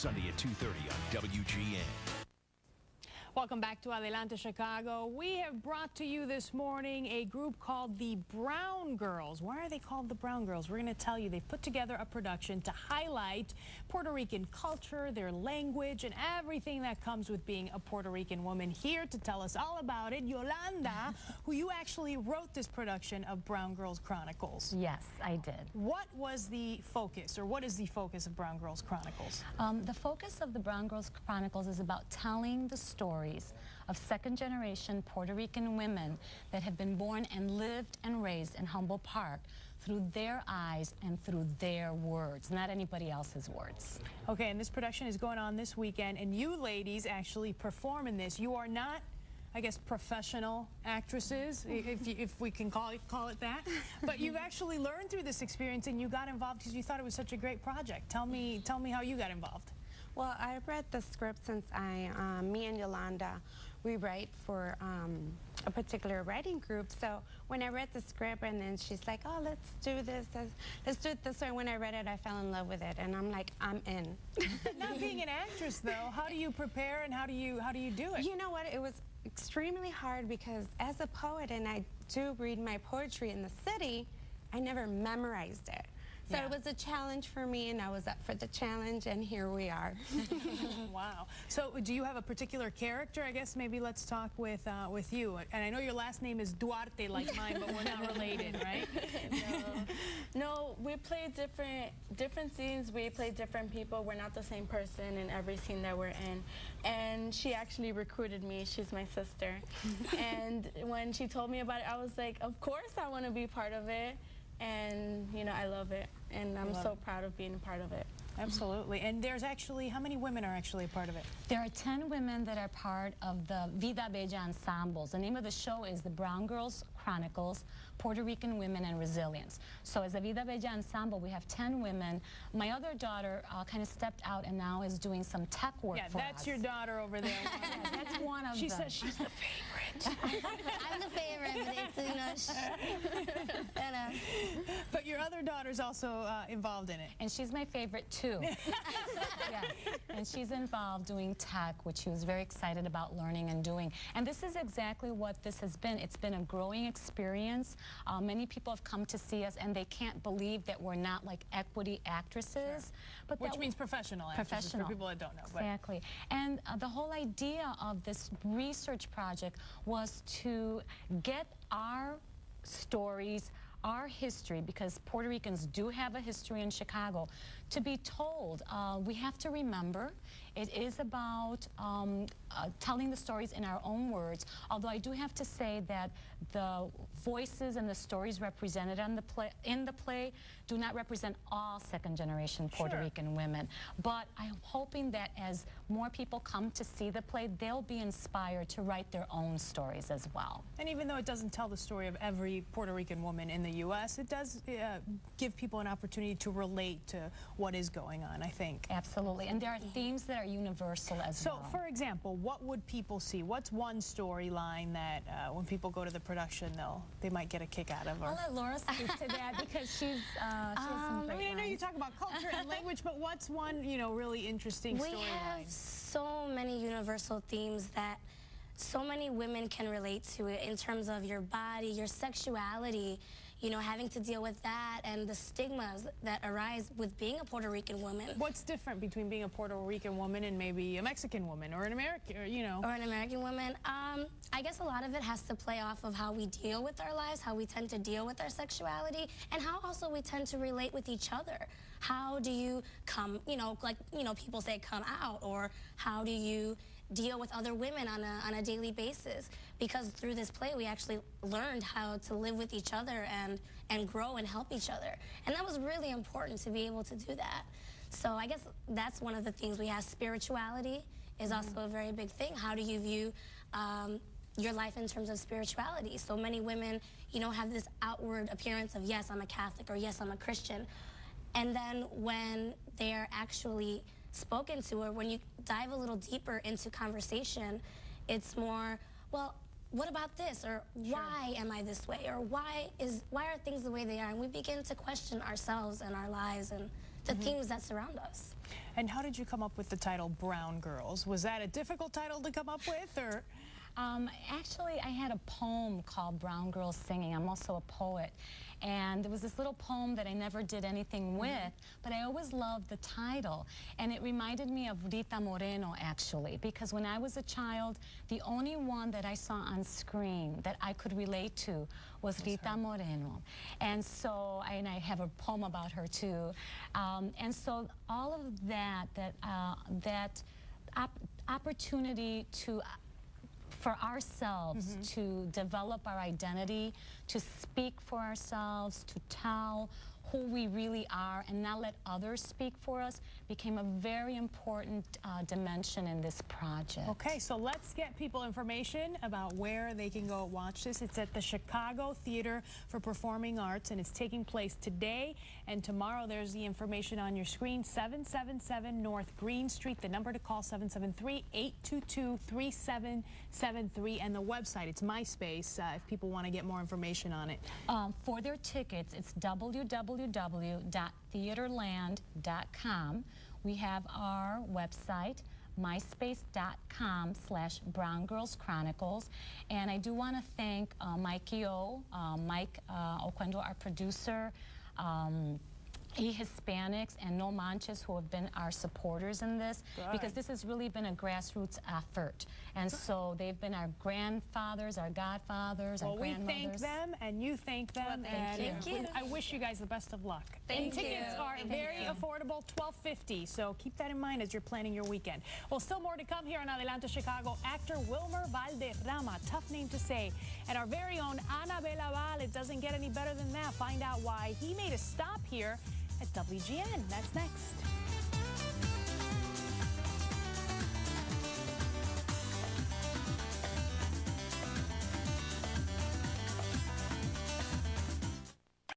Sunday at 2:30 on WGN. Welcome back to Adelante Chicago. We have brought to you this morning a group called the Brown Girls. Why are they called the Brown Girls? We're going to tell you. They've put together a production to highlight Puerto Rican culture, their language, and everything that comes with being a Puerto Rican woman. Here to tell us all about it, Yolanda, who you actually wrote this production of Brown Girls Chronicles. Yes, I did. What was the focus, or what is the focus of Brown Girls Chronicles? The focus of the Brown Girls Chronicles is about telling the stories of second-generation Puerto Rican women that have been born and lived and raised in Humboldt Park through their eyes and through their words, not anybody else's words. Okay, and this production is going on this weekend, and you ladies actually perform in this. You are not, I guess, professional actresses, if we can call it that, but you've actually learned through this experience, and you got involved because you thought it was such a great project. Tell me how you got involved. Well, I read the script since me and Yolanda, we write for a particular writing group. So when I read the script and then she's like, oh, let's do this, let's do it this way. When I read it, I fell in love with it, and I'm like, I'm in. Not being an actress, though, how do you prepare and how do you do it? You know what? It was extremely hard because as a poet, and I do read my poetry in the city, I never memorized it. So yeah. It was a challenge for me, and I was up for the challenge, and here we are. Wow. So do you have a particular character? I guess maybe let's talk with you. And I know your last name is Duarte like mine, but we're not related, right? No, we play different scenes. We play different people. We're not the same person in every scene that we're in. And she actually recruited me. She's my sister. And when she told me about it, I was like, of course I want to be part of it. And, you know, I love it, and I'm so proud of being a part of it. Absolutely. And there's actually, how many women are actually a part of it? There are 10 women that are part of the Vida Ensemble. The name of the show is the Brown Girls Chronicles, Puerto Rican Women and Resilience. So as the Vida Ensemble, we have 10 women. My other daughter kind of stepped out and now is doing some tech work for us. Yeah, that's your daughter over there. Yeah, that's one of them. She says she's the favorite. I'm the favorite, but it's, But your other daughter's also involved in it. And she's my favorite, too. Yes. And she's involved doing tech, which she was very excited about learning and doing. And this is exactly what this has been. It's been a growing experience. Many people have come to see us, and they can't believe that we're not like equity actresses. Sure. But which means professional actresses, for people that don't know. Exactly. And the whole idea of this research project was to get our stories, our history, because Puerto Ricans do have a history in Chicago, to be told. We have to remember it is about telling the stories in our own words, although I do have to say that the voices and the stories represented in the play do not represent all second-generation Puerto Rican women. But I'm hoping that as more people come to see the play, they'll be inspired to write their own stories as well. And even though it doesn't tell the story of every Puerto Rican woman in the U.S., it does give people an opportunity to relate to what is going on, I think. Absolutely. And there are themes that are universal as well. So, for example, what would people see? What's one storyline that when people go to the production, they might get a kick out of? I'll let Laura speak to that because she has some great I know you talk about culture and language, but what's one, really interesting storyline? We have so many universal themes that so many women can relate to it in terms of your body, your sexuality, having to deal with that and the stigmas that arise with being a Puerto Rican woman. What's different between being a Puerto Rican woman and maybe a Mexican woman or an American, Or an American woman? I guess a lot of it has to play off of how we deal with our lives, how we tend to deal with our sexuality, and how also we tend to relate with each other. How do you come, people say come out, or how do you deal with other women on a daily basis? Because through this play, we actually learned how to live with each other and grow and help each other. And that was really important to be able to do that. So I guess that's one of the things we have. Spirituality is also a very big thing. How do you view your life in terms of spirituality? So many women, have this outward appearance of, yes, I'm a Catholic, or yes, I'm a Christian. And then when they're actually spoken to, or when you dive a little deeper into conversation, it's more, well, what about this? Or why am I this way? Or why are things the way they are? And we begin to question ourselves and our lives, and the themes that surround us. And how did you come up with the title Brown Girls? Was that a difficult title to come up with, or? Actually, I had a poem called Brown Girls Singing. I'm also a poet. And there was this little poem that I never did anything with, but I always loved the title. And it reminded me of Rita Moreno, actually, because when I was a child, the only one that I saw on screen that I could relate to was Rita Moreno. And so, and I have a poem about her, too. And so all of that opportunity to for ourselves to develop our identity, to speak for ourselves, to tell who we really are and not let others speak for us became a very important dimension in this project. Okay, so let's get people information about where they can go watch this. It's at the Chicago Theater for Performing Arts, and it's taking place today and tomorrow. There's the information on your screen, 777 North Green Street. The number to call, 773-822-3773, and the website, it's MySpace, if people want to get more information on it. For their tickets, it's www.theaterland.com. We have our website, myspace.com/Brown Girls Chronicles. And I do want to thank Mike Oquendo, our producer, Hispanics, and No Manches, who have been our supporters in this, because this has really been a grassroots effort. And so they've been our grandfathers, our godfathers, our grandmothers. Well, we thank them, and you thank them. Thank you. I wish you guys the best of luck. Thank you. Tickets are very affordable, $12.50, so keep that in mind as you're planning your weekend. Well, still more to come here on Adelante Chicago. Actor Wilmer Valderrama, tough name to say, and our very own Ana Belaval. It doesn't get any better than that. Find out why he made a stop here at WGN. That's next.